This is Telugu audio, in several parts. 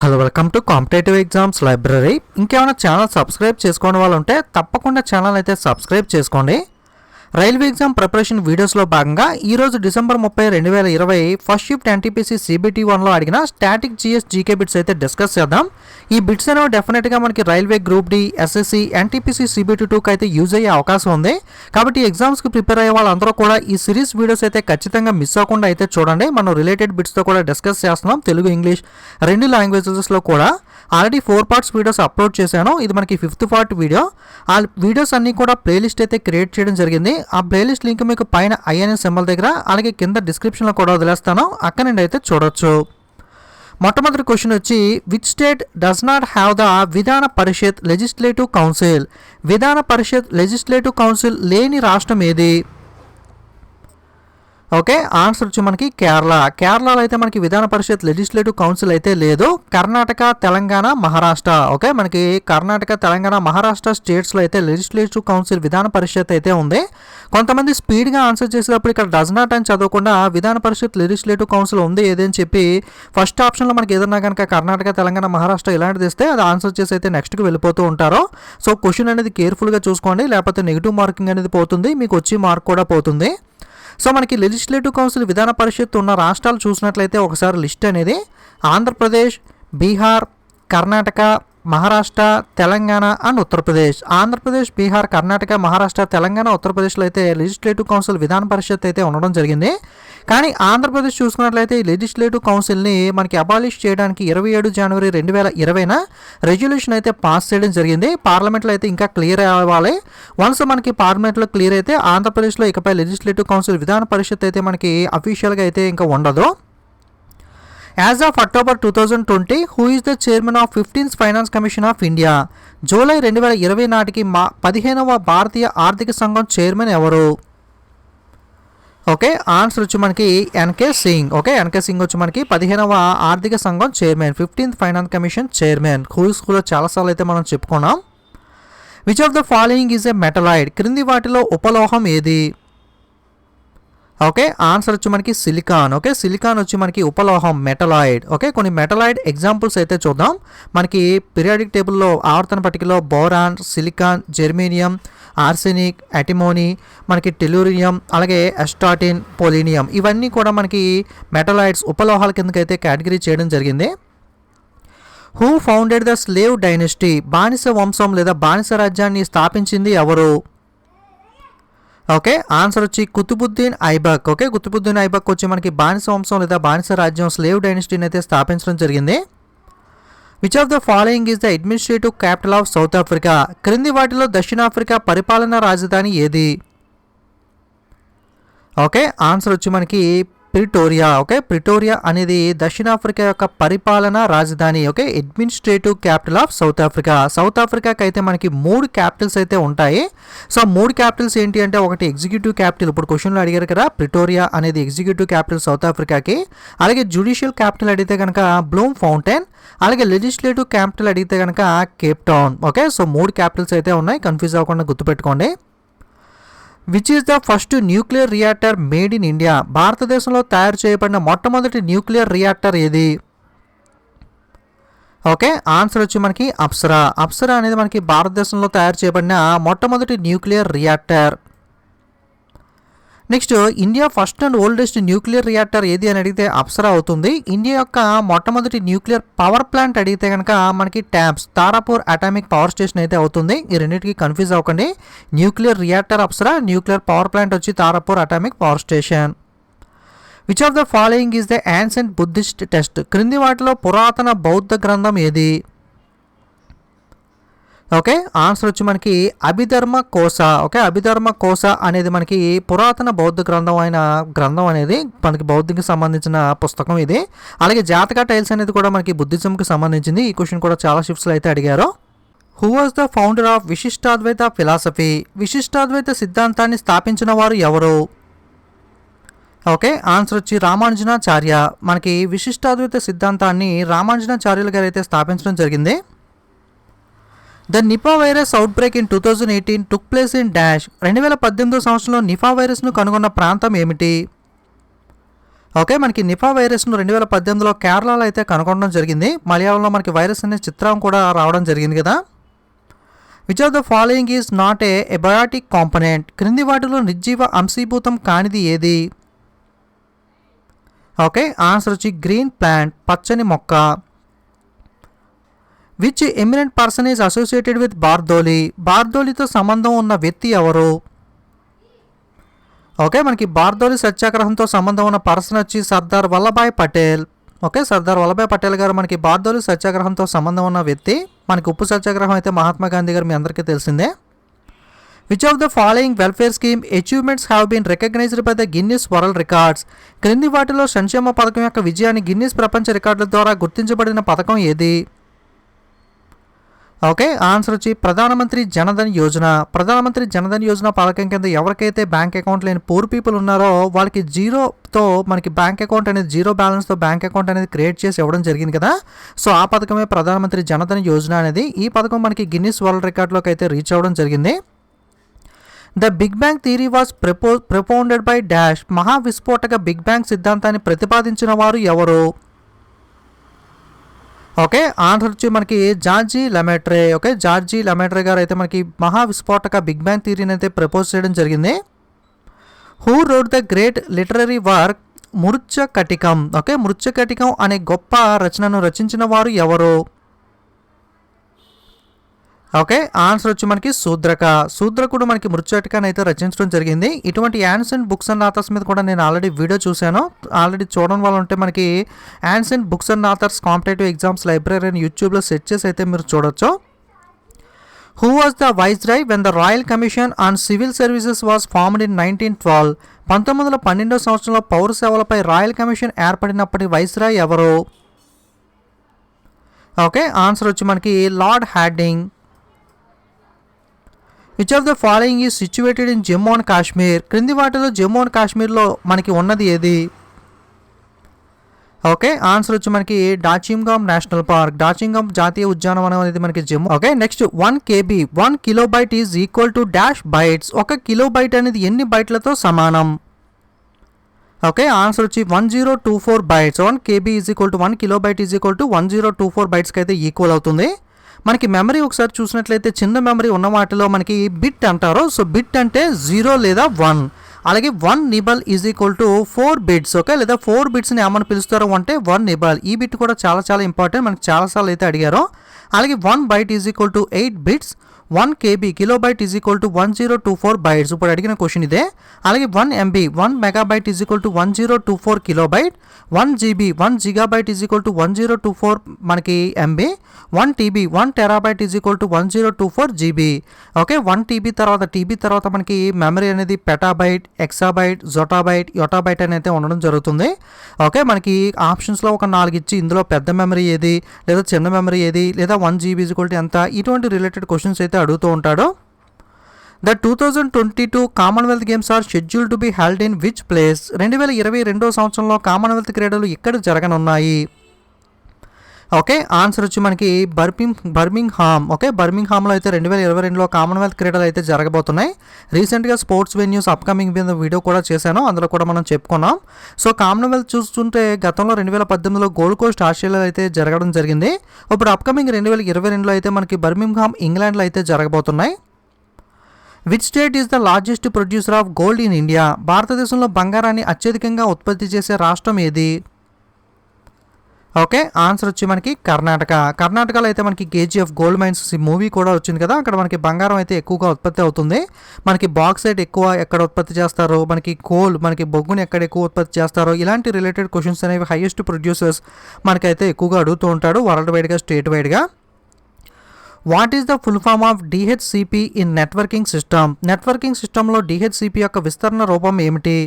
Hello welcome to competitive exams library. ఇంకేమైనా ఛానల్ సబ్స్క్రైబ్ చేసుకోవడం వాళ్ళు ఉంటే తప్పకుండా ఛానల్ అయితే సబ్స్క్రైబ్ చేసుకోండి. రైల్వే ఎగ్జామ్ ప్రిపరేషన్ వీడియోస్లో భాగంగా ఈరోజు December 30, 2020 first shift NTPC CBT 1లో అడిగిన స్టాటిక్ GS జీకే బిట్స్ అయితే డిస్కస్ చేద్దాం. ఈ బిట్స్ అనేవి డెఫినెట్గా మనకి railway group D, SSC, NTPC CBT 2కి అయితే యూజ్ అయ్యే అవకాశం ఉంది. కాబట్టి ఎగ్జామ్స్కి ప్రిపేర్ అయ్యే వాళ్ళందరూ కూడా ఈ సిరీస్ వీడియోస్ అయితే ఖచ్చితంగా మిస్ అవ్వకుండా అయితే చూడండి. మనం రిలేటెడ్ బిట్స్తో కూడా డిస్కస్ చేస్తున్నాం. తెలుగు, ఇంగ్లీష్ రెండు లాంగ్వేజెస్లో కూడా ఆల్రెడీ 4 పార్ట్స్ వీడియోస్ అప్లోడ్ చేశాను. ఇది మనకి 5th పార్ట్ వీడియో. ఆ వీడియోస్ అన్నీ కూడా ప్లేలిస్ట్ అయితే క్రియేట్ చేయడం జరిగింది. ఆ ప్లేలిస్ట్ లింక్ మీకు పైన INS సింబల్ దగ్గర అలాగే కింద డిస్క్రిప్షన్లో కూడా వదిలేస్తాను, అక్కడ నుండి అయితే చూడొచ్చు. మొట్టమొదటి క్వశ్చన్ వచ్చి, which state does not have the విధాన పరిషత్ లెజిస్లేటివ్ కౌన్సిల్? విధాన పరిషత్ లెజిస్లేటివ్ కౌన్సిల్ లేని రాష్ట్రం ఏది? ఓకే, ఆన్సర్ వచ్చి మనకి కేరళ. కేరళలో అయితే మనకి విధాన పరిషత్ లెజిస్లేటివ్ కౌన్సిల్ అయితే లేదు. కర్ణాటక, తెలంగాణ, మహారాష్ట్ర. ఓకే, మనకి కర్ణాటక, తెలంగాణ, మహారాష్ట్ర స్టేట్స్లో అయితే లెజిస్లేటివ్ కౌన్సిల్ విధాన పరిషత్ అయితే ఉంది. కొంతమంది స్పీడ్గా ఆన్సర్ చేసేటప్పుడు ఇక్కడ డస్ నాట్ అని చదవకుండా విధాన పరిషత్ లెజిస్లేటివ్ కౌన్సిల్ ఉంది ఏదని చెప్పి ఫస్ట్ ఆప్షన్లో మనకి ఏదన్నా కనుక కర్ణాటక, తెలంగాణ, మహారాష్ట్ర ఇలాంటిది ఇస్తే అది ఆన్సర్ చేసి అయితే నెక్స్ట్కి వెళ్ళిపోతూ ఉంటారు. సో క్వశ్చన్ అనేది కేర్ఫుల్గా చూసుకోండి, లేకపోతే నెగిటివ్ మార్కింగ్ అనేది పోతుంది, మీకు వచ్చి మార్క్ కూడా పోతుంది. సో మనకి లెజిస్లేటివ్ కౌన్సిల్ విధాన పరిషత్ ఉన్న రాష్ట్రాలు చూసినట్లయితే ఒకసారి లిస్ట్ అనేది ఆంధ్రప్రదేశ్, బీహార్, కర్ణాటక, మహారాష్ట్ర, తెలంగాణ అండ్ ఉత్తరప్రదేశ్. ఆంధ్రప్రదేశ్, బీహార్, కర్ణాటక, మహారాష్ట్ర, తెలంగాణ, ఉత్తరప్రదేశ్లో అయితే లెజిస్లేటివ్ కౌన్సిల్ విధాన పరిషత్ అయితే ఉండడం జరిగింది. కానీ ఆంధ్రప్రదేశ్ చూసుకున్నట్లయితే ఈ లెజిస్లేటివ్ కౌన్సిల్ని మనకి అబాలిష్ చేయడానికి 27 జనవరి 2020న రెజల్యూషన్ అయితే పాస్ చేయడం జరిగింది. పార్లమెంట్లో అయితే ఇంకా క్లియర్ అవ్వాలి. వన్స్ మనకి పార్లమెంట్లో క్లియర్ అయితే ఆంధ్రప్రదేశ్లో ఇకపై లెజిస్లేటివ్ కౌన్సిల్ విధాన పరిషత్ అయితే మనకి అఫీషియల్గా అయితే ఇంకా ఉండదు. As of October 2020, who is the chairman of 15th finance commission of India? July 2020 నాటికి 15వ భారతీయ ఆర్థిక సంఘం చైర్మన్ ఎవరు? ఓకే, ఆన్సర్ వచ్చి మనకి NK Singh. Okay, NK Singh వచ్చి మనకి 15వ ఆర్థిక సంఘం chairman, 15th finance commission chairman. హూస్లో చాలాసార్లు అయితే మనం చెప్పుకున్నాం. Which of the following is a metalloid? క్రింది వాటిలో ఉపలోహం ఏది? ఓకే, ఆన్సర్ వచ్చి మనకి సిలికాన్. ఓకే, సిలికాన్ వచ్చి మనకి ఉపలోహం, మెటలాయిడ్. ఓకే, కొన్ని మెటలాయిడ్ ఎగ్జాంపుల్స్ అయితే చూద్దాం. మనకి పీరియాడిక్ టేబుల్లో ఆవర్తన పట్టికలో బోరాన్, సిలికాన్, జెర్మేనియం, ఆర్సెనిక్, అటిమోనీ, మనకి టెలూరియం, అలాగే అస్టాటిన్, పోలీనియం, ఇవన్నీ కూడా మనకి మెటలాయిడ్స్ ఉపలోహాల కిందకైతే కేటగిరీ చేయడం జరిగింది. Who founded the slave dynasty? బానిస వంశం లేదా బానిస రాజ్యాన్ని స్థాపించింది ఎవరు? ఓకే, ఆన్సర్ వచ్చి కుతుబుద్దీన్ ఐబక్. ఓకే, కుతుబుద్దీన్ ఐబక్ వచ్చి మనకి బానిస వంశం లేదా బానిస రాజ్యం స్లేవ్ డైనెస్టీని అయితే స్థాపించడం జరిగింది. Which of the following is the administrative capital of south Africa? క్రింది వాటిలో దక్షిణాఫ్రికా పరిపాలనా రాజధాని ఏది? ఓకే, ఆన్సర్ వచ్చి మనకి ప్రిటోరియా. ఓకే, ప్రిటోరియా అనేది దక్షిణాఫ్రికా యొక్క పరిపాలనా రాజధాని. Okay, administrative capital of south Africa. South ఆఫ్రికాకి అయితే మనకి 3 క్యాపిటల్స్ అయితే ఉంటాయి. సో 3 క్యాపిటల్స్ ఏంటి అంటే, ఒకటి ఎగ్జిక్యూటివ్ క్యాపిటల్, ఇప్పుడు క్వశ్చన్లో అడిగారు కదా, ప్రిటోరియా అనేది ఎగ్జిక్యూటివ్ క్యాపిటల్ సౌత్ ఆఫ్రికాకి. అలాగే జ్యుడిషియల్ క్యాపిటల్ అడిగితే కనుక బ్లూమ్ ఫౌంటైన్, అలాగే లెజిస్లేటివ్ క్యాపిటల్ అడిగితే కనుక Cape town. Okay, so 3 Capitals అయితే ఉన్నాయి, కన్ఫ్యూజ్ అవ్వకుండా గుర్తుపెట్టుకోండి. Which is the first nuclear reactor made in India? భారతదేశంలో తయారు చేయబడిన మొట్టమొదటి న్యూక్లియర్ రియాక్టర్ ఏది? ఓకే, ఆన్సర్ వచ్చి మనకి అప్సరా. అప్సరా అనేది మనకి భారతదేశంలో తయారు చేయబడిన మొట్టమొదటి nuclear reactor. Next, India first and oldest nuclear reactor ఏది అని అడిగితే అప్సరా అవుతుంది. ఇండియా యొక్క మొట్టమొదటి న్యూక్లియర్ పవర్ ప్లాంట్ అడిగితే కనుక మనకి TAPS, Tarapur atomic power station అయితే అవుతుంది. ఈ రెండింటికి కన్ఫ్యూజ్ అవ్వకండి. Nuclear reactor Apsara, nuclear power plant వచ్చి Tarapur atomic power station. Which of the following is the ancient Buddhist text? క్రింది వాటిలో పురాతన బౌద్ధ గ్రంథం ఏది? ఓకే, ఆన్సర్ వచ్చి మనకి అభిధర్మ కోశ. ఓకే, అభిధర్మ కోశ అనేది మనకి పురాతన బౌద్ధ గ్రంథం అనేది మనకి బౌద్ధికి సంబంధించిన పుస్తకం ఇది. అలాగే జాతక టైల్స్ అనేది కూడా మనకి బుద్ధిజంకి సంబంధించింది. ఈ క్వశ్చన్ కూడా చాలా షిఫ్ట్స్లో అయితే అడిగారు. Who was the founder of Vishishtadvaita philosophy? Vishishtadvaita సిద్ధాంతాన్ని స్థాపించిన వారు ఎవరు? ఓకే, ఆన్సర్ వచ్చి రామానుజనాచార్య. మనకి విశిష్టాద్వైత సిద్ధాంతాన్ని రామానుజనాచార్యులు గారు అయితే స్థాపించడం జరిగింది. The Nipah virus out break in 2018 took place in dash? 2018 సంవత్సరంలో నిపా వైరస్ను కనుగొన్న ప్రాంతం ఏమిటి? ఓకే, మనకి నిపా వైరస్ను 2018లో కేరళలో అయితే కనుగొనడం జరిగింది. మలయాళంలో మనకి వైరస్ అనే చిత్రం కూడా రావడం జరిగింది కదా. Which of the following is not a abiotic component? క్రింది వాటిలో నిర్జీవ అంశీభూతం కానిది ఏది? ఓకే, ఆన్సర్ వచ్చి గ్రీన్ ప్లాంట్, పచ్చని మొక్క. Which eminent person is associated with Bardoli? బార్దోలితో సంబంధం ఉన్న వ్యక్తి ఎవరు? ఓకే, మనకి బార్దోలి సత్యాగ్రహంతో సంబంధం ఉన్న పర్సన్ వచ్చి సర్దార్ వల్లభాయ్ పటేల్. ఓకే, సర్దార్ వల్లభాయ్ పటేల్ గారు మనకి బార్దోలి సత్యాగ్రహంతో సంబంధం ఉన్న వ్యక్తి. మనకి ఉప్పు సత్యాగ్రహం అయితే మహాత్మా గాంధీ గారు మీ అందరికీ తెలిసిందే. Which of the following welfare scheme achievements have been recognized by the Guinness World Records? క్రింది వాటిలో సంక్షేమ పథకం యొక్క విజయాన్ని గిన్నిస్ ప్రపంచ రికార్డుల ద్వారా గుర్తించబడిన పథకం ఏది? ఓకే, ఆన్సర్ వచ్చి ప్రధానమంత్రి జనధన్ యోజన. ప్రధానమంత్రి జనధన్ యోజన పథకం కింద ఎవరికైతే బ్యాంక్ అకౌంట్ లేని పూర్ పీపుల్ ఉన్నారో వాళ్ళకి జీరోతో మనకి బ్యాంక్ అకౌంట్ అనేది జీరో బ్యాలెన్స్తో బ్యాంక్ అకౌంట్ అనేది క్రియేట్ చేసి ఇవ్వడం జరిగింది కదా. సో ఆ పథకమే ప్రధానమంత్రి జనధన్ యోజన అనేది. ఈ పథకం మనకి గిన్నిస్ వరల్డ్ రికార్డులోకి అయితే రీచ్ అవ్వడం జరిగింది. The big bang theory was propounded by dash? మహావిస్ఫోటక బిగ్ బ్యాంగ్ సిద్ధాంతాన్ని ప్రతిపాదించిన వారు ఎవరు? ఓకే, ఆన్సర్ వచ్చి మనకి Georges Lemaitre. Okay, Georges Lemaitre గారు అయితే మనకి మహావిస్ఫోటక బిగ్ బ్యాంగ్ థియరీని అయితే ప్రపోజ్ చేయడం జరిగింది. Who road the great literary work Mrichchhakatikam? Okay, Mrichchhakatikam అనే గొప్ప రచనను రచించిన వారు ఎవరు? ఓకే, ఆన్సర్ వచ్చి మనకి శూద్రక. శూద్రకుడు మనకి మృచ్ఛకటికాన్ని అయితే రచించడం జరిగింది. ఇటువంటి యాన్సెంట్ బుక్స్ అండ్ ఆథర్స్ మీద కూడా నేను ఆల్రెడీ వీడియో చూశాను. ఆల్రెడీ చూడడం వల్ల ఉంటే మనకి ancient books and authors competitive exams library అని యూట్యూబ్లో సెర్చ్ చేసి అయితే మీరు చూడొచ్చు. Who was the viceroy when the royal commission on civil services was formed in 1912? 1912 సంవత్సరంలో పౌర సేవలపై రాయల్ కమిషన్ ఏర్పడినప్పటి వైస్రాయ్ ఎవరు? ఓకే, ఆన్సర్ వచ్చి మనకి Lord Hardinge. Which of the following is situated in Jammu and Kashmir? క్రింది వాటిలో జమ్మూ అండ్ కాశ్మీర్లో మనకి ఉన్నది ఏది? ఓకే, ఆన్సర్ వచ్చి మనకి డాచింగామ్ నేషనల్ పార్క్, డాచింగామ్ జాతీయ ఉద్యానవనం అనేది మనకి Jammu. Okay, next 1 KB 1 kilobyte is equal to dash bytes? 1 kilobyte అనేది ఎన్ని బైట్లతో సమానం? ఓకే, ఆన్సర్ వచ్చి 1024 bytes. 1 KB is equal to 1 kilobyte is equal to 1024 బైట్స్కి అయితే ఈక్వల్ అవుతుంది. మనకి మెమరీ ఒకసారి చూసినట్లయితే చిన్న మెమరీ ఉన్న వాటిలో మనకి బిట్ అంటారు. సో బిట్ అంటే 0 లేదా 1. అలాగే 1 nibble is equal to 4 bits. Okay, లేదా 4 బిట్స్ని ఏమని పిలుస్తారు అంటే 1 నిబల్. ఈ బిట్ కూడా చాలా చాలా ఇంపార్టెంట్, మనకి చాలాసార్లు అయితే అడిగారు. అలాగే 1 byte is equal to 8 bits. 1 KB kilobyte is equal to 1024 bytes. ఇప్పుడు అడిగిన క్వశ్చన్ ఇదే. అలాగే 1 MB 1 megabyte is equal to 1024 kilobyte. 1 GB 1 gigabyte is equal to 1024 మనకి MB. 1 TB 1 terabyte is equal to 1024 GB. Okay, 1 TB తర్వాత TB తర్వాత మనకి మెమరీ అనేది పెటాబైట్, ఎక్సాబైట్, జొటాబైట్, యోటాబైట్ అని అయితే ఉండడం జరుగుతుంది. ఓకే, మనకి ఆప్షన్స్లో ఒక 4 ఇచ్చి ఇందులో పెద్ద మెమరీ ఏది, లేదా చిన్న మెమరీ ఏది, లేదా 1 GB ఈజ్ ఈక్వల్ టు ఎంత, ఇటువంటి రిలేటెడ్ క్వశ్చన్స్ అయితే అడుగుతూ ఉంటాడు. The 2022 Commonwealth Games are scheduled to be held in which place? 2022 సంవత్సరంలో కామన్వెల్త్ క్రీడలు ఇక్కడ జరగనున్నాయి? ఓకే, ఆన్సర్ వచ్చి మనకి బర్మింగ్హామ్. ఓకే, బర్మింగ్హామ్లో అయితే 2022లో కామన్వెల్త్ క్రీడలు అయితే జరగబోతున్నాయి. రీసెంట్గా స్పోర్ట్స్ వెన్యూస్ అప్కమింగ్ మీద వీడియో కూడా చేశాను, అందులో కూడా మనం చెప్పుకున్నాం. సో కామన్వెల్త్ చూస్తుంటే గతంలో 2018లో గోల్డ్ కోస్ట్ ఆస్ట్రేలియాలో అయితే జరగడం జరిగింది. ఇప్పుడు అప్కమింగ్ 2022లో అయితే మనకి బర్మింగ్హామ్ ఇంగ్లాండ్లో అయితే జరగబోతున్నాయి. Which state is the largest producer of gold in India? భారతదేశంలో బంగారాన్ని అత్యధికంగా ఉత్పత్తి చేసే రాష్ట్రం ఏది? ఓకే, ఆన్సర్ వచ్చి మనకి కర్ణాటక. కర్ణాటకలో అయితే మనకి KGF గోల్డ్ మైన్స్ మూవీ కూడా వచ్చింది కదా, అక్కడ మనకి బంగారం అయితే ఎక్కువగా ఉత్పత్తి అవుతుంది. మనకి బాక్సైట్ ఎక్కువ ఎక్కడ ఉత్పత్తి చేస్తారో, మనకి కోల్ మనకి బొగ్గుని ఎక్కడ ఎక్కువ ఉత్పత్తి చేస్తారో, ఇలాంటి రిలేటెడ్ క్వశ్చన్స్ అనేవి హైయెస్ట్ ప్రొడ్యూసర్స్ మనకైతే ఎక్కువగా అడుగుతూ ఉంటాడు వరల్డ్ వైడ్గా, స్టేట్ వైడ్గా. What is the full form of DHCP in networking system? Networking సిస్టంలో DHCP యొక్క విస్తరణ రూపం ఏమిటి?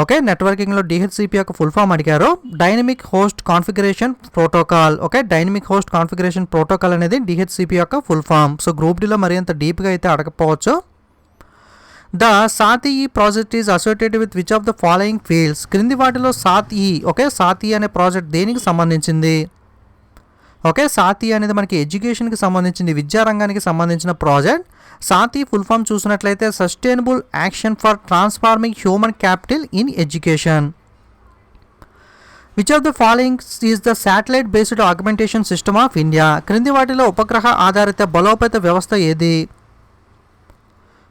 ఓకే, నెట్వర్కింగ్లో DHCP యొక్క ఫుల్ ఫామ్ అడిగారు. Dynamic host configuration protocol. Okay, dynamic host configuration protocol అనేది DHCP యొక్క ఫుల్ ఫామ్. సో గ్రూప్ డీలో మరి అంత డీప్గా అయితే అడగకపోవచ్చు. The SAT-E project is associated with which of the following fields? క్రింది వాటిలో SAT-E. ఓకే, SAT-E అనే ప్రాజెక్ట్ దేనికి సంబంధించింది? ఓకే, సాతి అనేది మనకి ఎడ్యుకేషన్కి సంబంధించింది, విద్యారంగానికి సంబంధించిన ప్రాజెక్ట్. సాతి ఫుల్ ఫామ్ చూసినట్లయితే sustainable action for transforming human capital in education. Which of the following is the satellite based augmentation system of India? క్రింది వాటిలో ఉపగ్రహ ఆధారిత బలోపేత వ్యవస్థ ఏది?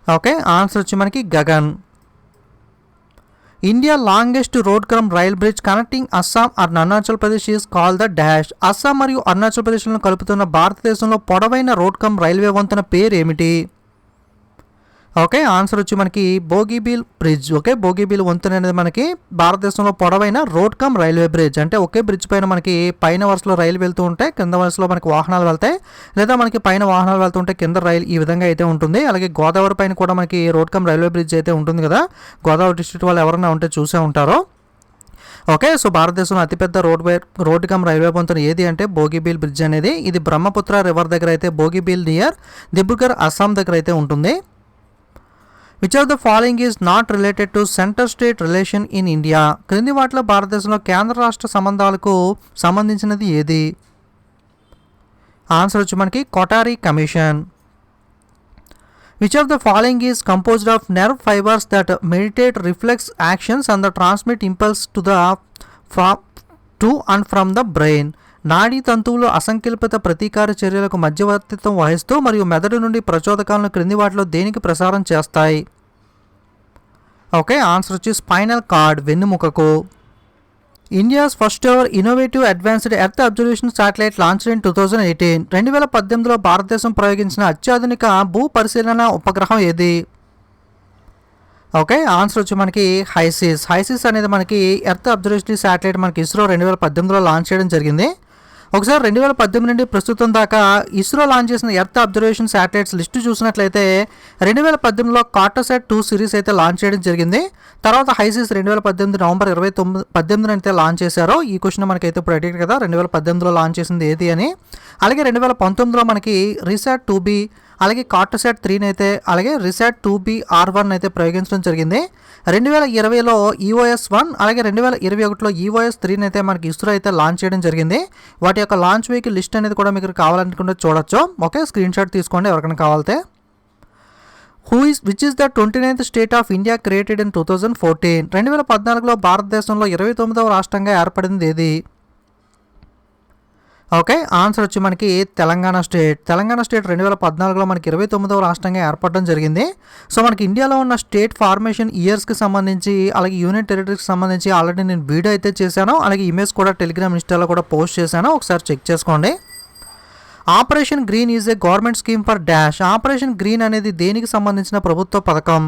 ఓకే, ఆన్సర్ వచ్చి మనకి Gagan. India longest road come rail bridge connecting Assam and Arunachal Pradesh is call the dash. Assam మరియు అరుణాచల్ ప్రదేశ్లను కలుపుతున్న భారతదేశంలో పొడవైన రోడ్ కమ్ రైల్వే వంతెన పేరు ఏమిటి? ఓకే, ఆన్సర్ వచ్చి మనకి బోగీబీల్ బ్రిడ్జ్. ఓకే, బోగీబీల్ వంతెన అనేది మనకి భారతదేశంలో పొడవైన రోడ్ కమ్ రైల్వే బ్రిడ్జ్. అంటే ఒకే బ్రిడ్జ్ పైన మనకి పైన వరుసలో రైలు వెళ్తూ ఉంటాయి, కింద వరుసలో మనకి వాహనాలు వెళ్తాయి, లేదా మనకి పైన వాహనాలు వెళ్తుంటే కింద రైలు, ఈ విధంగా అయితే ఉంటుంది. అలాగే గోదావరి పైన కూడా మనకి రోడ్ కమ్ రైల్వే బ్రిడ్జ్ అయితే ఉంటుంది కదా, గోదావరి డిస్ట్రిక్ట్ వాళ్ళు ఎవరైనా ఉంటే చూసే ఉంటారో. ఓకే, సో భారతదేశంలో అతిపెద్ద రోడ్ కమ్ రైల్వే వంతెన ఏది అంటే బోగీబీల్ బ్రిడ్జ్ అనేది. ఇది బ్రహ్మపుత్ర రివర్ దగ్గర అయితే బోగీబీల్ నియర్ దిబ్రుగర్ అస్సాం దగ్గర అయితే ఉంటుంది. Which of the following is not related to centre state relation in India? క్రింది వాటిలో భారతదేశంలో కేంద్ర రాష్ట్ర సంబంధాలకు సంబంధించినది ఏది? ఆన్సర్ వచ్చి మనకి Kothari commission. Which of the following is composed of nerve fibres that meditate reflex actions and the transmit impulse to and from the brain? నాడీ తంతువులు అసంకల్పిత ప్రతీకార చర్యలకు మధ్యవర్తిత్వం వహిస్తూ మరియు మెదడు నుండి ప్రచోదకాలను క్రింది వాటిలో దేనికి ప్రసారం చేస్తాయి? ఓకే, ఆన్సర్ వచ్చి స్పైనల్ కార్డ్, వెన్నుముకకు. India's first ever innovative advanced earth observation satellite launched in 2018. 2018లో భారతదేశం ప్రయోగించిన అత్యాధునిక భూ పరిశీలన ఉపగ్రహం ఏది? ఓకే, ఆన్సర్ వచ్చి మనకి హైసిస్. హైసిస్ అనేది మనకి ఎర్త్ అబ్జర్వేషన్ శాటిలైట్ మనకి ఇస్రో 2018లో లాంచ్ చేయడం జరిగింది. ఒకసారి 2018 నుండి ప్రస్తుతం దాకా ఇస్రో లాంచ్ చేసిన ఎర్త్ అబ్జర్వేషన్ శాటిలైట్స్ లిస్టు చూసినట్లయితే 2018లో కార్టోసాట్ 2 సిరీస్ అయితే లాంచ్ చేయడం జరిగింది. తర్వాత హైసిస్ 2018 నవంబర్ 2018 అయితే లాంచ్ చేశారు. ఈ క్వశ్చన్ మనకైతే ఇప్పుడు అడిగారు కదా, 2018లో లాంచ్ చేసింది ఏది అని. అలాగే 2019లో మనకి రిసాట్ 2B, అలాగే కార్టోసాట్ 3 అయితే, అలాగే రిసాట్ 2B-R1 అయితే ప్రయోగించడం జరిగింది. 2020లో EOS 1, అలాగే 2021లో EOS 3 అయితే మనకి ఇస్రో అయితే లాంచ్ చేయడం జరిగింది. వాటి యొక్క లాంచ్ వెహికల్ లిస్ట్ అనేది కూడా మీకు కావాలనుకుంటే చూడొచ్చు. ఓకే, స్క్రీన్ షాట్ తీసుకోండి ఎవరికైనా కావాలితే. Which is the 29th state of India created in 2014? 2014లో భారతదేశంలో 29వ రాష్ట్రంగా ఏర్పడింది ఏది? ఓకే, ఆన్సర్ వచ్చి మనకి తెలంగాణ స్టేట్. తెలంగాణ స్టేట్ 2014లో మనకి 29వ రాష్ట్రంగా ఏర్పడడం జరిగింది. సో మనకి ఇండియాలో ఉన్న స్టేట్ ఫార్మేషన్ ఇయర్స్కి సంబంధించి, అలాగే యూనియన్ టెరిటరీకి సంబంధించి ఆల్రెడీ నేను వీడియో అయితే చేశాను, అలాగే ఇమేజ్ కూడా టెలిగ్రామ్ ఇన్స్టాలో కూడా పోస్ట్ చేశాను, ఒకసారి చెక్ చేసుకోండి. Operation green is a government scheme for dash. Operation green అనేది దేనికి సంబంధించిన ప్రభుత్వ పథకం?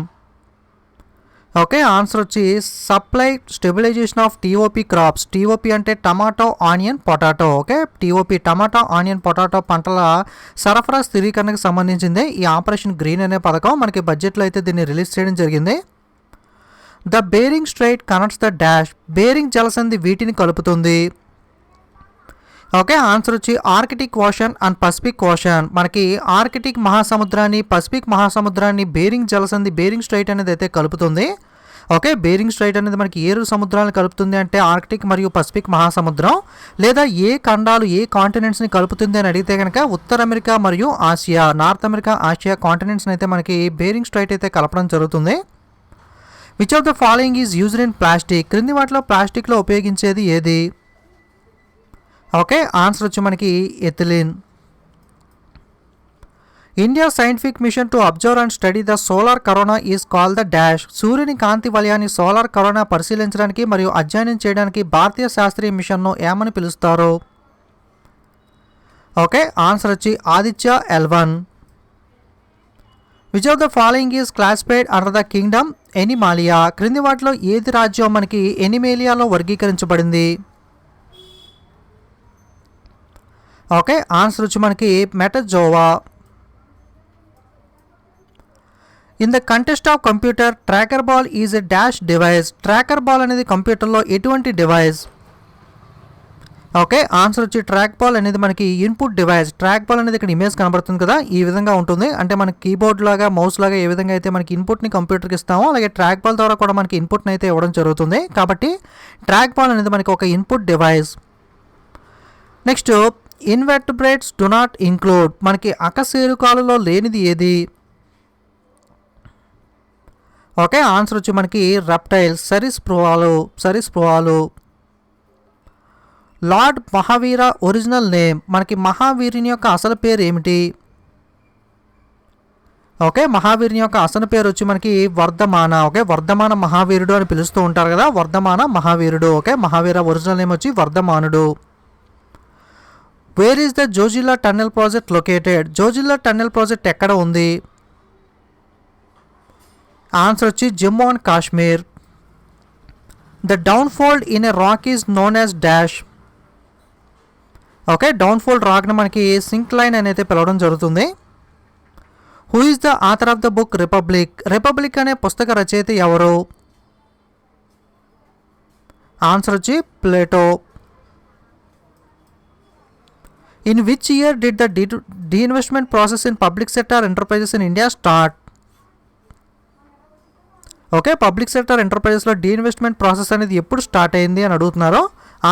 ఓకే, ఆన్సర్ వచ్చి supply stabilization of TOP crops. TOP అంటే tomato, onion, potato. Okay, TOP tomato, onion, potato పంటల సరఫరా స్థిరీకరణకు సంబంధించిందే ఈ ఆపరేషన్ గ్రీన్ అనే పథకం. మనకి బడ్జెట్లో అయితే దీన్ని రిలీజ్ చేయడం జరిగింది. The Bering strait connects the dash. Bering జలసంధి వీటిని కలుపుతుంది. ఓకే, ఆన్సర్ వచ్చి Arctic Ocean and Pacific Ocean. మనకి ఆర్కిటిక్ మహాసముద్రాన్ని, పసిఫిక్ మహాసముద్రాన్ని బేరింగ్ జలసంధి, బేరింగ్ స్ట్రైట్ అనేది అయితే కలుపుతుంది. ఓకే, బేరింగ్ స్ట్రైట్ అనేది మనకి ఏ సముద్రాలను కలుపుతుంది అంటే ఆర్కిటిక్ మరియు పసిఫిక్ మహాసముద్రం. లేదా ఏ ఖండాలు, ఏ కాంటినెంట్స్ని కలుపుతుంది అని అడిగితే కనుక ఉత్తర అమెరికా మరియు ఆసియా, నార్త్ అమెరికా, ఆసియా కాంటినెంట్స్ని అయితే మనకి బేరింగ్ స్ట్రైట్ అయితే కలపడం జరుగుతుంది. Which of the following is used in plastic? క్రింది వాటిలో ప్లాస్టిక్లో ఉపయోగించేది ఏది? ఓకే, ఆన్సర్ వచ్చి మనకి ethylene. India scientific mission to observe and study the solar corona is call the dash. సూర్యుని కాంతి వలయాన్ని సోలార్ కరోనా పరిశీలించడానికి మరియు అధ్యయనం చేయడానికి భారతీయ శాస్త్రీయ మిషన్ను ఏమని పిలుస్తారు? ఓకే, ఆన్సర్ వచ్చి Aditya L1. Which of the following is classified under the kingdom Animalia? క్రింది వాటిలో ఏది రాజ్యం మనకి ఎనిమేలియాలో వర్గీకరించబడింది? ఓకే, ఆన్సర్ వచ్చి మనకి Metazoa. In the contest of computer tracker ball is a dash device. Tracker ball అనేది కంప్యూటర్లో ఎటువంటి డివైస్? ఓకే, ఆన్సర్ వచ్చి ట్రాక్ బాల్ అనేది మనకి ఇన్పుట్ డివైస్. ట్రాక్ బాల్ అనేది ఇక్కడ ఇమేజ్ కనబడుతుంది కదా, ఈ విధంగా ఉంటుంది. అంటే మనకి కీబోర్డ్ లాగా, మౌస్ లాగా ఏ విధంగా అయితే మనకి ఇన్పుట్ని కంప్యూటర్కి ఇస్తామో, అలాగే ట్రాక్ బాల్ ద్వారా కూడా మనకి ఇన్పుట్ని అయితే ఇవ్వడం జరుగుతుంది. కాబట్టి ట్రాక్ బాల్ అనేది మనకి ఒక input device. Next, invertebrates do not include మనకి అకశేరుకాలలో లేనిది ఏది? ఓకే, ఆన్సర్ వచ్చి మనకి రెప్టైల్స్, సరీసృపాలు. లార్డ్ మహావీర ఒరిజినల్ నేమ్ మనకి మహావీరుని యొక్క అసలు పేరు ఏమిటి? ఓకే, మహావీరుని యొక్క అసలు పేరు వచ్చి మనకి వర్ధమాన. ఓకే, వర్ధమాన మహావీరుడు అని పిలుస్తూ ఉంటారు కదా, వర్ధమాన మహావీరుడు. ఓకే, మహావీర ఒరిజినల్ నేమ్ వచ్చి వర్ధమానుడు. Where is the Zojila tunnel project located? Zojila tunnel project ఎక్కడ ఉంది? ఆన్సర్ వచ్చి Jammu and Kashmir. The downfall in a rock is known as dash. Okay, downfall రాక్ని మనకి సింక్ లైన్ అనేది పిలవడం జరుగుతుంది. Who is the author of the book republic అనే పుస్తక రచయిత ఎవరు? ఆన్సర్ వచ్చి Plato. In which year did the disinvestment process in public sector enterprises in India start? Okay, public sector ఎంటర్ప్రైజెస్లో డీఇన్వెస్ట్మెంట్ process అనేది ఎప్పుడు స్టార్ట్ అయింది అని అడుగుతున్నారు.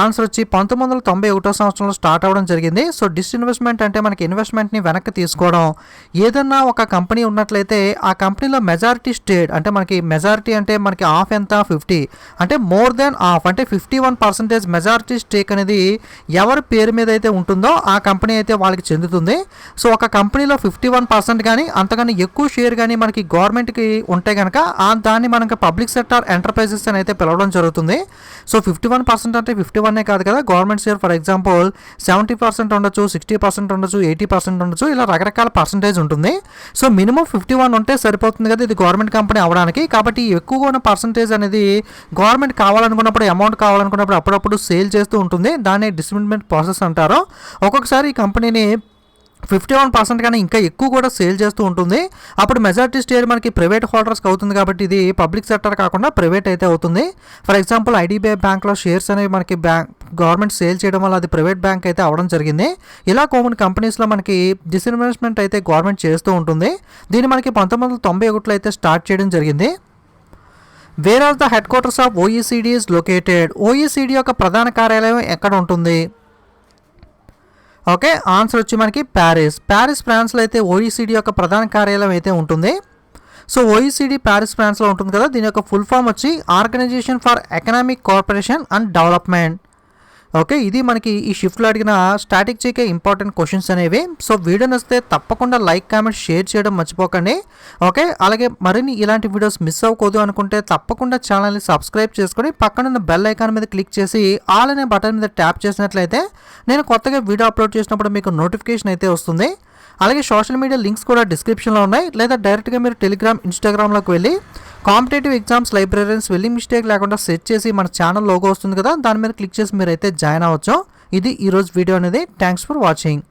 ఆన్సర్ వచ్చి 1991 సంవత్సరంలో స్టార్ట్ అవ్వడం జరిగింది. సో డిస్ఇన్వెస్ట్మెంట్ అంటే మనకి ఇన్వెస్ట్మెంట్ని వెనక్కి తీసుకోవడం. ఏదన్నా ఒక కంపెనీ ఉన్నట్లయితే ఆ కంపెనీలో మెజారిటీ స్టేట్ అంటే మనకి మెజారిటీ అంటే మనకి ఆఫ్ ఎంత 50 అంటే మోర్ దెన్ ఆఫ్ అంటే 51% మెజారిటీ స్టేక్ అనేది ఎవరి పేరు మీద అయితే ఉంటుందో ఆ కంపెనీ అయితే వాళ్ళకి చెందుతుంది. సో ఒక కంపెనీలో 51% కానీ అంతకన్నా ఎక్కువ షేర్ కానీ మనకి గవర్నమెంట్కి ఉంటే కనుక దాన్ని మనకి పబ్లిక్ సెక్టార్ ఎంటర్ప్రైజెస్ అని అయితే పిలవడం జరుగుతుంది. సో 51% అంటే 51 కాదు కదా, గవర్నమెంట్ షేర్ ఫర్ ఎగ్జాంపుల్ 70% ఉండొచ్చు, 60% ఉండొచ్చు, 80% ఉండొచ్చు, ఇలా రకరకాల పర్సంటేజ్ ఉంటుంది. సో మినిమం 51 ఉంటే సరిపోతుంది కదా ఇది గవర్నమెంట్ కంపెనీ అవ్వడానికి. కాబట్టి ఎక్కువగా ఉన్న పర్సంటేజ్ అనేది గవర్నమెంట్ కావాలనుకున్నప్పుడు, అమౌంట్ కావాలనుకున్నప్పుడు అప్పుడప్పుడు సేల్ చేస్తూ ఉంటుంది. దాన్ని డిస్ఇన్వెస్ట్మెంట్ ప్రాసెస్ అంటారు. ఒక్కొక్కసారి ఈ కంపెనీని 51% కానీ ఇంకా ఎక్కువ కూడా సేల్ చేస్తూ ఉంటుంది. అప్పుడు మెజారిటీ షేర్ మనకి ప్రైవేట్ హోల్డర్స్కి అవుతుంది కాబట్టి ఇది పబ్లిక్ సెక్టర్ కాకుండా ప్రైవేట్ అయితే అవుతుంది. ఫర్ ఎగ్జాంపుల్ ఐడిబిఐ బ్యాంక్లో షేర్స్ అనేవి మనకి గవర్నమెంట్ సేల్ చేయడం వల్ల అది ప్రైవేట్ బ్యాంక్ అయితే అవ్వడం జరిగింది. ఇలా కొన్ని కంపెనీస్లో మనకి డిస్ఇన్వెస్ట్మెంట్ అయితే గవర్నమెంట్ చేస్తూ ఉంటుంది. దీన్ని మనకి 1991లో అయితే స్టార్ట్ చేయడం జరిగింది. Where are the headquarters of OECD is located? OECD యొక్క ప్రధాన కార్యాలయం ఎక్కడ ఉంటుంది? ఓకే, ఆన్సర్ వచ్చి మనకి ప్యారిస్ ఫ్రాన్స్లో అయితే OECD యొక్క ప్రధాన కార్యాలయం అయితే ఉంటుంది. సో OECD ప్యారిస్ ఫ్రాన్స్లో ఉంటుంది కదా. దీని యొక్క ఫుల్ ఫామ్ వచ్చి organisation for economic cooperation and development. Okay, ఇది మనకి ఈ షిఫ్ట్లో అడిగిన స్టాటిక్ జీకే ఇంపార్టెంట్ క్వశ్చన్స్ అనేవి. సో వీడియో నచ్చితే తప్పకుండా లైక్, కామెంట్, షేర్ చేయడం మర్చిపోకండి. ఓకే, అలాగే మరిన్ని ఇలాంటి వీడియోస్ మిస్ అవ్వకూడదు అనుకుంటే తప్పకుండా ఛానల్ని సబ్స్క్రైబ్ చేసుకొని పక్కనున్న బెల్ ఐకాన్ మీద క్లిక్ చేసి ఆల్ అనే బటన్ మీద ట్యాప్ చేసినట్లయితే నేను కొత్తగా వీడియో అప్లోడ్ చేసినప్పుడు మీకు నోటిఫికేషన్ అయితే వస్తుంది. అలాగే సోషల్ మీడియా లింక్స్ కూడా డిస్క్రిప్షన్లో ఉన్నాయి, లేదా డైరెక్ట్గా మీరు టెలిగ్రామ్, ఇన్స్టాగ్రామ్లోకి వెళ్ళి కాంపిటేటివ్ ఎగ్జామ్స్ లైబ్రరీస్ వెళ్ళి మిస్టేక్ లేకుండా సెట్ చేసి మన ఛానల్ లోగో వస్తుంది కదా, దాని మీద క్లిక్ చేసి మీరు అయితే జాయిన్ అవ్వచ్చు. ఇది ఈరోజు వీడియో అనేది. Thanks for watching.